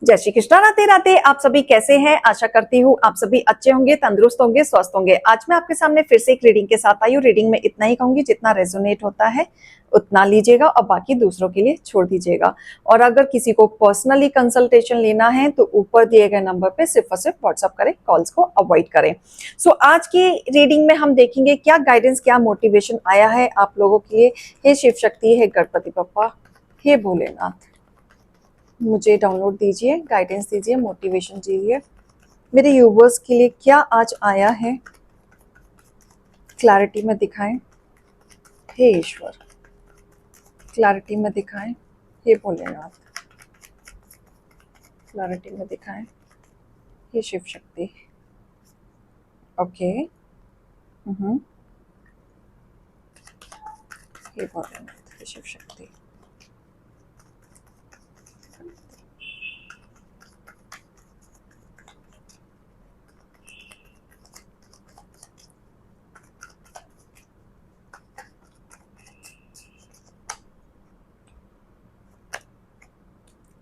जय श्री कृष्णा। राधे राधे। आप सभी कैसे हैं? आशा करती हूँ आप सभी अच्छे होंगे, तंदुरुस्त होंगे, स्वस्थ होंगे। आज मैं आपके सामने फिर से एक रीडिंग के साथ आई हूँ। रीडिंग में इतना ही कहूंगी, जितना रेजोनेट होता है उतना लीजिएगा और बाकी दूसरों के लिए छोड़ दीजिएगा। और अगर किसी को पर्सनली कंसल्टेशन लेना है तो ऊपर दिए गए नंबर पे सिर्फ और सिर्फ व्हाट्सअप करें, कॉल्स को अवॉइड करें। सो आज की रीडिंग में हम देखेंगे क्या गाइडेंस, क्या मोटिवेशन आया है आप लोगों के लिए। हे शिव शक्ति, हे गणपति बप्पा, हे भोलेनाथ, मुझे डाउनलोड दीजिए, गाइडेंस दीजिए, मोटिवेशन दीजिए। मेरे यूवर्स के लिए क्या आज आया है, क्लैरिटी में दिखाएं। हे ईश्वर, क्लैरिटी में दिखाएं। हे भोलेनाथ, क्लैरिटी में दिखाएं। हे Shiv Shakti. Okay. Hey Bholenath, hey Shiv Shakti.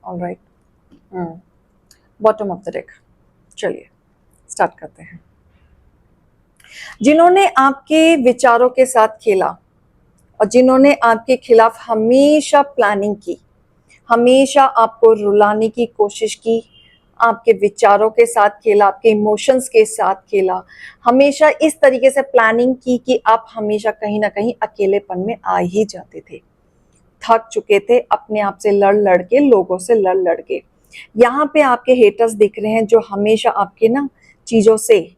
Alright, bottom of the deck. चलिए स्टार्ट करते हैं। जिन्होंने आपके विचारों के साथ खेला और जिन्होंने आपके खिलाफ हमेशा प्लानिंग की, हमेशा आपको रुलाने की कोशिश की, आपके विचारों के साथ खेला, आपके इमोशंस के साथ खेला, हमेशा इस तरीके से प्लानिंग की कि आप हमेशा कहीं ना कहीं अकेलेपन में आ ही जाते थे। थक चुके थे अपने आप से लड़ लड़ के, लोगों से लड़ लड़ के। यहाँ पे आपके हेटर्स दिख रहे हैं जो हमेशा आपके ना चीजों से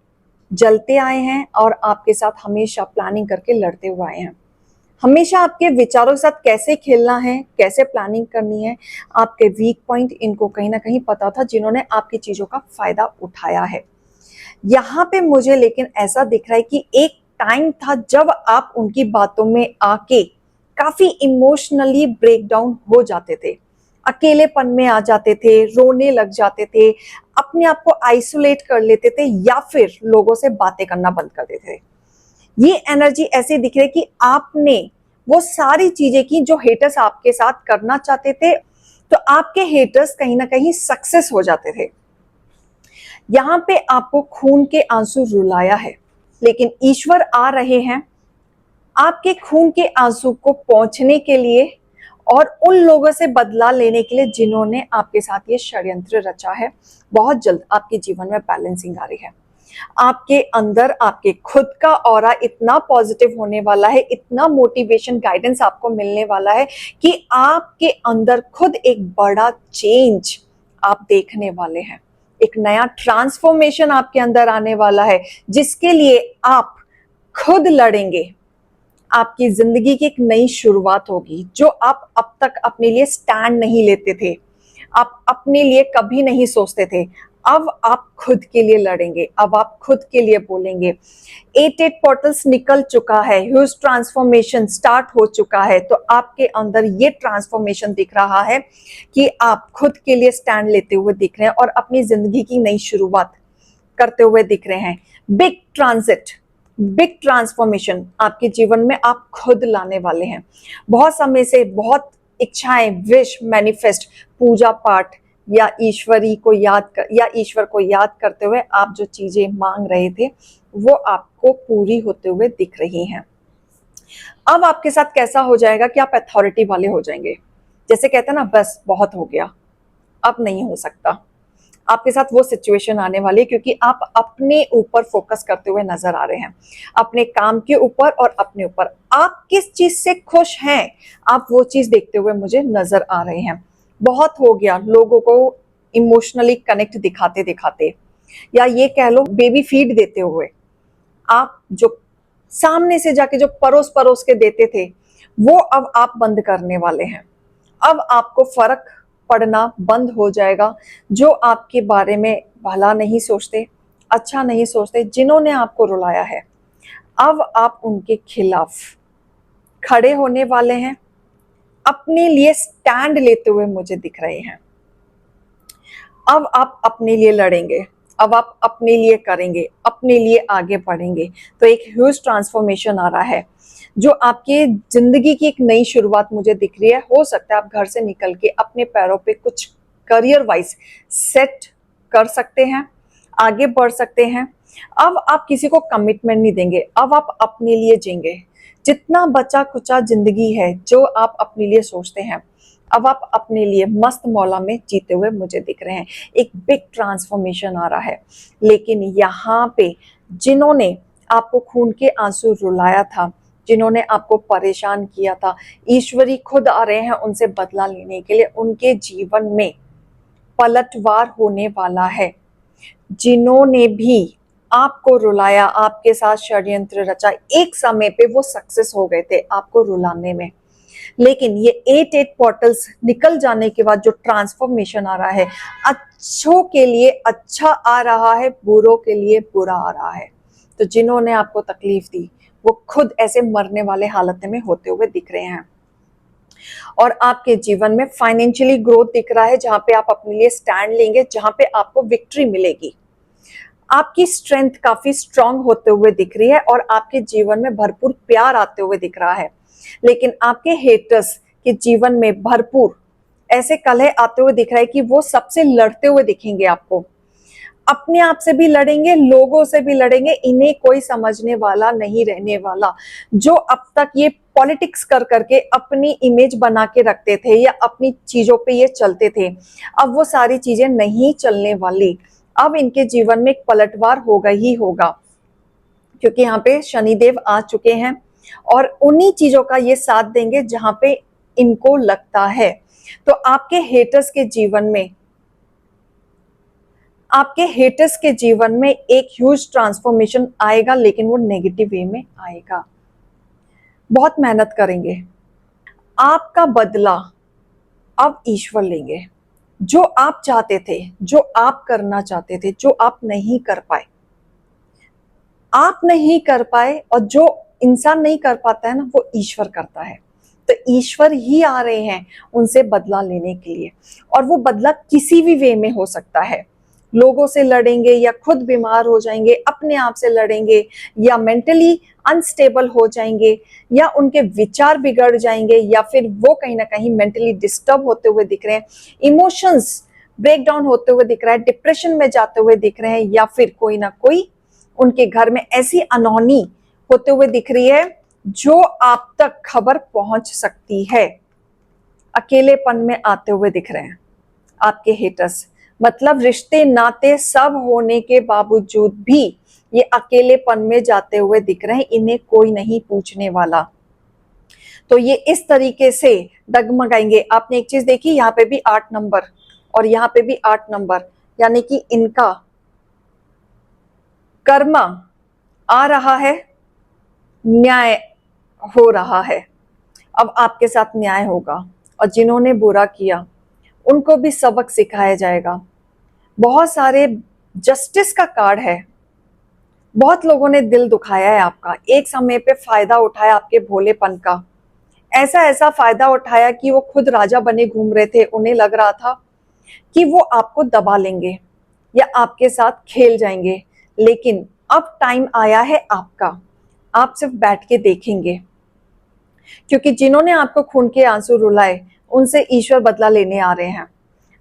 जलते आए हैं और आपके साथ हमेशा प्लानिंग करके लड़ते हुए आए हैं। हमेशा आपके विचारों के साथ कैसे खेलना है, कैसे प्लानिंग करनी है, आपके वीक पॉइंट इनको कहीं ना कहीं पता था, जिन्होंने आपकी चीजों का फायदा उठाया है। यहाँ पे मुझे लेकिन ऐसा दिख रहा है कि एक टाइम था जब आप उनकी बातों में आके काफी इमोशनली ब्रेकडाउन हो जाते थे, अकेलेपन में आ जाते थे, रोने लग जाते थे, अपने आप को आइसोलेट कर लेते थे या फिर लोगों से बातें करना बंद कर देते थे। ये एनर्जी ऐसी दिख रही है कि आपने वो सारी चीजें की जो हेटर्स आपके साथ करना चाहते थे, तो आपके हेटर्स कहीं ना कहीं सक्सेस हो जाते थे। यहाँ पे आपको खून के आंसू रुलाया है, लेकिन ईश्वर आ रहे हैं आपके खून के आंसू को पहुंचने के लिए और उन लोगों से बदला लेने के लिए जिन्होंने आपके साथ ये षड्यंत्र रचा है। बहुत जल्द आपके जीवन में बैलेंसिंग आ रही है। आपके अंदर आपके खुद का ऑरा इतना पॉजिटिव होने वाला है, इतना मोटिवेशन गाइडेंस आपको मिलने वाला है कि आपके अंदर खुद एक बड़ा चेंज आप देखने वाले हैं। एक नया ट्रांसफॉर्मेशन आपके अंदर आने वाला है, जिसके लिए आप खुद लड़ेंगे। आपकी जिंदगी की एक नई शुरुआत होगी। जो आप अब तक अपने लिए स्टैंड नहीं लेते थे, आप अपने लिए कभी नहीं सोचते थे, अब आप खुद के लिए लड़ेंगे, अब आप खुद के लिए बोलेंगे। 8 पोर्टल्स निकल चुका है, ह्यूज ट्रांसफॉर्मेशन स्टार्ट हो चुका है। तो आपके अंदर ये ट्रांसफॉर्मेशन दिख रहा है कि आप खुद के लिए स्टैंड लेते हुए दिख रहे हैं और अपनी जिंदगी की नई शुरुआत करते हुए दिख रहे हैं। बिग ट्रांजिट, बिग ट्रांसफॉर्मेशन आपके जीवन में आप खुद लाने वाले हैं। बहुत समय से बहुत इच्छाएं, विश, मैनिफेस्ट, पूजा पाठ या ईश्वर को याद करते हुए आप जो चीजें मांग रहे थे वो आपको पूरी होते हुए दिख रही हैं। अब आपके साथ कैसा हो जाएगा कि आप अथॉरिटी वाले हो जाएंगे। जैसे कहते हैं ना, बस बहुत हो गया, अब नहीं हो सकता। आपके साथ वो सिचुएशन आने वाली है क्योंकि आप अपने ऊपर फोकस करते हुए नजर आ रहे हैं, अपने काम के ऊपर और अपने ऊपर। आप किस चीज से खुश हैं, आप वो चीज देखते हुए मुझे नजर आ रहे हैं। बहुत हो गया लोगों को इमोशनली कनेक्ट दिखाते दिखाते, या ये कह लो बेबी फीड देते हुए। आप जो सामने से जाके जो परोस परोस के देते थे वो अब आप बंद करने वाले हैं। अब आपको फर्क पढ़ना बंद हो जाएगा। जो आपके बारे में भला नहीं सोचते, अच्छा नहीं सोचते, जिन्होंने आपको रुलाया है, अब आप उनके खिलाफ खड़े होने वाले हैं, अपने लिए स्टैंड लेते हुए मुझे दिख रहे हैं। अब आप अपने लिए लड़ेंगे, अब आप अपने लिए करेंगे, अपने लिए आगे बढ़ेंगे। तो एक ह्यूज ट्रांसफॉर्मेशन आ रहा है जो आपके जिंदगी की एक नई शुरुआत मुझे दिख रही है। हो सकता है आप घर से निकल के अपने पैरों पे कुछ करियर वाइज सेट कर सकते हैं, आगे बढ़ सकते हैं। अब आप किसी को कमिटमेंट नहीं देंगे, अब आप अपने लिए जिएंगे। जितना बचा कुचा जिंदगी है जो आप अपने लिए सोचते हैं, अब आप अपने लिए मस्त मौला में जीते हुए मुझे दिख रहे हैं। एक बिग ट्रांसफॉर्मेशन आ रहा है। लेकिन यहाँ पे जिन्होंने आपको खून के आंसू रुलाया था, जिन्होंने आपको परेशान किया था, ईश्वरी खुद आ रहे हैं उनसे बदला लेने के लिए। उनके जीवन में पलटवार होने वाला है। जिन्होंने भी आपको रुलाया, आपके साथ षड्यंत्र रचा, एक समय पे वो सक्सेस हो गए थे आपको रुलाने में। लेकिन ये 8 पोर्टल्स निकल जाने के बाद जो ट्रांसफॉर्मेशन आ रहा है, अच्छों के लिए अच्छा आ रहा है, बुरों के लिए बुरा आ रहा है। तो जिन्होंने आपको तकलीफ दी वो खुद ऐसे मरने वाले हालत में होते हुए दिख रहे हैं। और आपके जीवन में फाइनेंशियली ग्रोथ दिख रहा है, जहां पे आप अपने लिए स्टैंड लेंगे, जहां पे आपको विक्ट्री मिलेगी। आपकी स्ट्रेंथ काफी स्ट्रांग होते हुए दिख रही है और आपके जीवन में भरपूर प्यार आते हुए दिख रहा है। लेकिन आपके हेटर्स के जीवन में भरपूर ऐसे कलह आते हुए दिख रहा है कि वो सबसे लड़ते हुए दिखेंगे आपको। अपने आप से भी लड़ेंगे, लोगों से भी लड़ेंगे, इन्हें कोई समझने वाला नहीं रहने वाला। जो अब तक ये पॉलिटिक्स कर करके अपनी इमेज बना के रखते थे या अपनी चीजों पे ये चलते थे, अब वो सारी चीजें नहीं चलने वाली। अब इनके जीवन में एक पलटवार होगा ही होगा, क्योंकि यहाँ पे शनिदेव आ चुके हैं और उन्हीं चीजों का ये साथ देंगे जहां पे इनको लगता है। तो आपके हेटर्स के जीवन में एक ह्यूज ट्रांसफॉर्मेशन आएगा, लेकिन वो नेगेटिव वे में आएगा। बहुत मेहनत करेंगे। आपका बदला अब ईश्वर लेंगे। जो आप चाहते थे, जो आप करना चाहते थे, जो आप नहीं कर पाए, और जो इंसान नहीं कर पाता है ना, वो ईश्वर करता है। तो ईश्वर ही आ रहे हैं उनसे बदला लेने के लिए। और वो बदला किसी भी वे में हो सकता है। लोगों से लड़ेंगे या खुद बीमार हो जाएंगे, अपने आप से लड़ेंगे, या मेंटली अनस्टेबल हो जाएंगे, या उनके विचार बिगड़ जाएंगे, या फिर वो कहीं ना कहीं मेंटली डिस्टर्ब होते हुए दिख रहे हैं, इमोशंस ब्रेक डाउन होते हुए दिख रहा है, डिप्रेशन में जाते हुए दिख रहे हैं, या फिर कोई ना कोई उनके घर में ऐसी अनहोनी होते हुए दिख रही है जो आप तक खबर पहुंच सकती है। अकेलेपन में आते हुए दिख रहे हैं आपके हेटर्स। मतलब रिश्ते नाते सब होने के बावजूद भी ये अकेलेपन में जाते हुए दिख रहे हैं, इन्हें कोई नहीं पूछने वाला। तो ये इस तरीके से डगमगाएंगे। आपने एक चीज देखी, यहाँ पे भी 8 नंबर और यहाँ पे भी 8 नंबर, यानी कि इनका कर्मा आ रहा है, न्याय हो रहा है। अब आपके साथ न्याय होगा और जिन्होंने बुरा किया उनको भी सबक सिखाया जाएगा। बहुत सारे जस्टिस का कार्ड है। बहुत लोगों ने दिल दुखाया है आपका, एक समय पे फायदा उठाया आपके भोलेपन का। ऐसा ऐसा फायदा उठाया कि वो खुद राजा बने घूम रहे थे। उन्हें लग रहा था कि वो आपको दबा लेंगे या आपके साथ खेल जाएंगे। लेकिन अब टाइम आया है आपका। आप सिर्फ बैठ के देखेंगे, क्योंकि जिन्होंने आपको खून के आंसू रुलाए उनसे ईश्वर बदला लेने आ रहे हैं।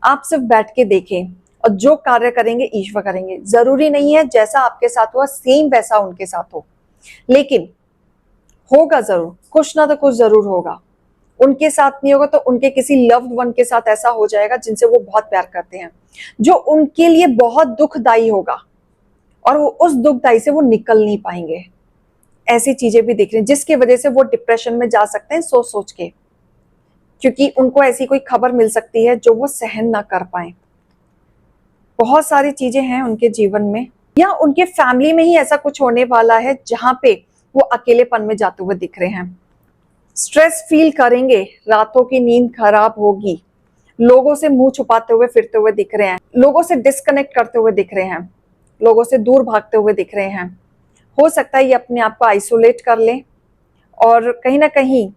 आप सिर्फ बैठ के देखें और जो कार्य करेंगे ईश्वर करेंगे। जरूरी नहीं है जैसा आपके साथ हुआ सेम वैसा उनके साथ हो, लेकिन होगा जरूर, कुछ ना तो कुछ जरूर होगा। उनके साथ नहीं होगा तो उनके किसी लव्ड वन के साथ ऐसा हो जाएगा जिनसे वो बहुत प्यार करते हैं, जो उनके लिए बहुत दुखदाई होगा और वो उस दुखदाई से वो निकल नहीं पाएंगे। ऐसी चीजें भी दिख रही हैं जिसकी वजह से वो डिप्रेशन में जा सकते हैं सोच सोच के, क्योंकि उनको ऐसी कोई खबर मिल सकती है जो वो सहन ना कर पाए। बहुत सारी चीजें हैं उनके जीवन में, या उनके फैमिली में ही ऐसा कुछ होने वाला है जहां पे वो अकेलेपन में जाते हुए दिख रहे हैं। स्ट्रेस फील करेंगे, रातों की नींद खराब होगी, लोगों से मुंह छुपाते हुए फिरते हुए दिख रहे हैं, लोगों से डिस्कनेक्ट करते हुए दिख रहे हैं, लोगों से दूर भागते हुए दिख रहे हैं। हो सकता है ये अपने आप को आइसोलेट कर लें और कहीं ना कहीं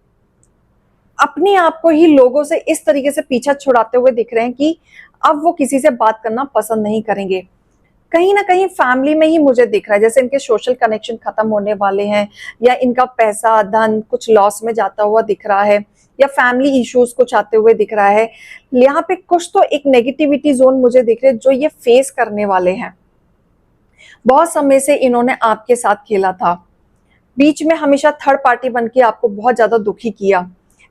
अपने आप को ही लोगों से इस तरीके से पीछा छुड़ाते हुए दिख रहे हैं कि अब वो किसी से बात करना पसंद नहीं करेंगे। कहीं ना कहीं फैमिली में ही मुझे दिख रहा है जैसे इनके सोशल कनेक्शन खत्म होने वाले हैं, या इनका पैसा धन कुछ लॉस में जाता हुआ दिख रहा है, या फैमिली इश्यूज को चाहते हुए दिख रहा है। यहाँ पे कुछ तो एक नेगेटिविटी जोन मुझे दिख रहे हैं जो ये फेस करने वाले हैं। बहुत समय से इन्होंने आपके साथ खेला था, बीच में हमेशा थर्ड पार्टी बन के आपको बहुत ज्यादा दुखी किया,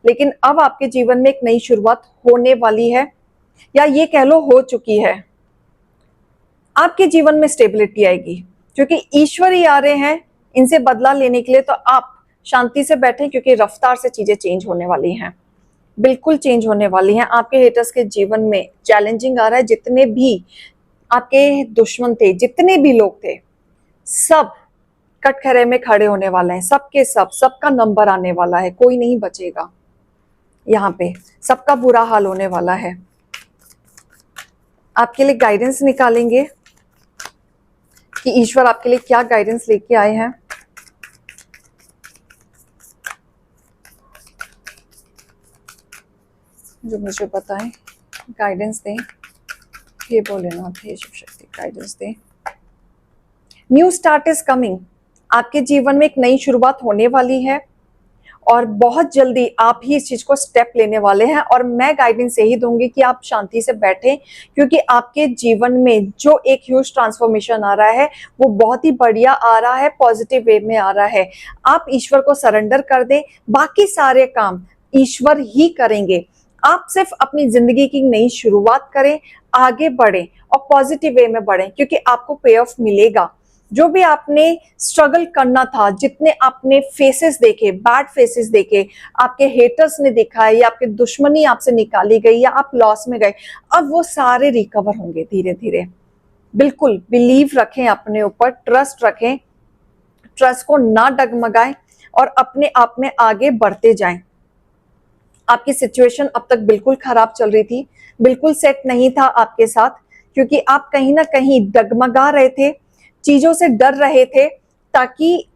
लेकिन अब आपके जीवन में एक नई शुरुआत होने वाली है, या ये कह लो हो चुकी है। आपके जीवन में स्टेबिलिटी आएगी क्योंकि ईश्वर ही आ रहे हैं इनसे बदला लेने के लिए। तो आप शांति से बैठे क्योंकि रफ्तार से चीजें चेंज होने वाली हैं, बिल्कुल चेंज होने वाली हैं। आपके हेटर्स के जीवन में चैलेंजिंग आ रहा है। जितने भी आपके दुश्मन थे, जितने भी लोग थे, सब कटघरे में खड़े होने वाले हैं। सबके सबका नंबर आने वाला है, कोई नहीं बचेगा। यहाँ पे सबका बुरा हाल होने वाला है। आपके लिए गाइडेंस निकालेंगे कि ईश्वर आपके लिए क्या गाइडेंस लेके आए हैं। जो मुझे बताएं, गाइडेंस दें। हे भोलेनाथ, हे शिव शक्ति, गाइडेंस दें। New start is coming. आपके जीवन में एक नई शुरुआत होने वाली है और बहुत जल्दी आप ही इस चीज को स्टेप लेने वाले हैं। और मैं गाइडेंस यही दूंगी कि आप शांति से बैठें क्योंकि आपके जीवन में जो एक ह्यूज ट्रांसफॉर्मेशन आ रहा है वो बहुत ही बढ़िया आ रहा है, पॉजिटिव वे में आ रहा है। आप ईश्वर को सरेंडर कर दें, बाकी सारे काम ईश्वर ही करेंगे। आप सिर्फ अपनी जिंदगी की नई शुरुआत करें, आगे बढ़ें और पॉजिटिव वे में बढ़ें क्योंकि आपको पे ऑफ मिलेगा। जो भी आपने स्ट्रगल करना था, जितने आपने फेसेस देखे, बैड फेसेस देखे, आपके हेटर्स ने देखा है या आपके दुश्मनी आपसे निकाली गई या आप लॉस में गए, अब वो सारे रिकवर होंगे धीरे धीरे। बिल्कुल बिलीव रखें अपने ऊपर, ट्रस्ट रखें, ट्रस्ट को ना डगमगाएं और अपने आप में आगे बढ़ते जाएं। आपकी सिचुएशन अब तक बिल्कुल खराब चल रही थी, बिल्कुल सेट नहीं था आपके साथ क्योंकि आप कहीं ना कहीं डगमगा रहे थे, चीजों से डर रहे थे, ताकि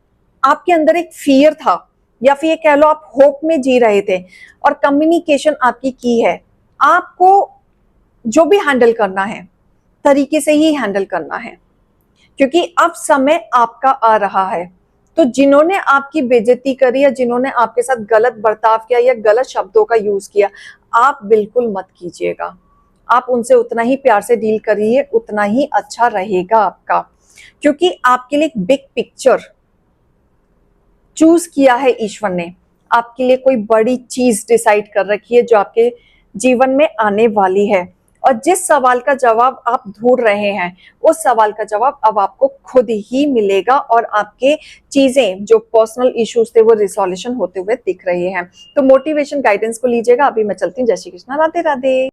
आपके अंदर एक फियर था या फिर ये कह लो आप होप में जी रहे थे। और कम्युनिकेशन आपकी की है। आपको जो भी हैंडल करना है तरीके से ही हैंडल करना है क्योंकि अब समय आपका आ रहा है। तो जिन्होंने आपकी बेइज्जती करी या जिन्होंने आपके साथ गलत बर्ताव किया या गलत शब्दों का यूज किया, आप बिल्कुल मत कीजिएगा। आप उनसे उतना ही प्यार से डील करिए, उतना ही अच्छा रहेगा आपका, क्योंकि आपके लिए एक बिग पिक्चर चूज किया है ईश्वर ने। आपके लिए कोई बड़ी चीज डिसाइड कर रखी है जो आपके जीवन में आने वाली है। और जिस सवाल का जवाब आप ढूंढ रहे हैं उस सवाल का जवाब अब आपको खुद ही मिलेगा और आपके चीजें जो पर्सनल इश्यूज थे वो रिसोल्यूशन होते हुए दिख रहे हैं। तो मोटिवेशन गाइडेंस को लीजिएगा। अभी मैं चलती हूँ। जय श्री कृष्णा, राधे राधे।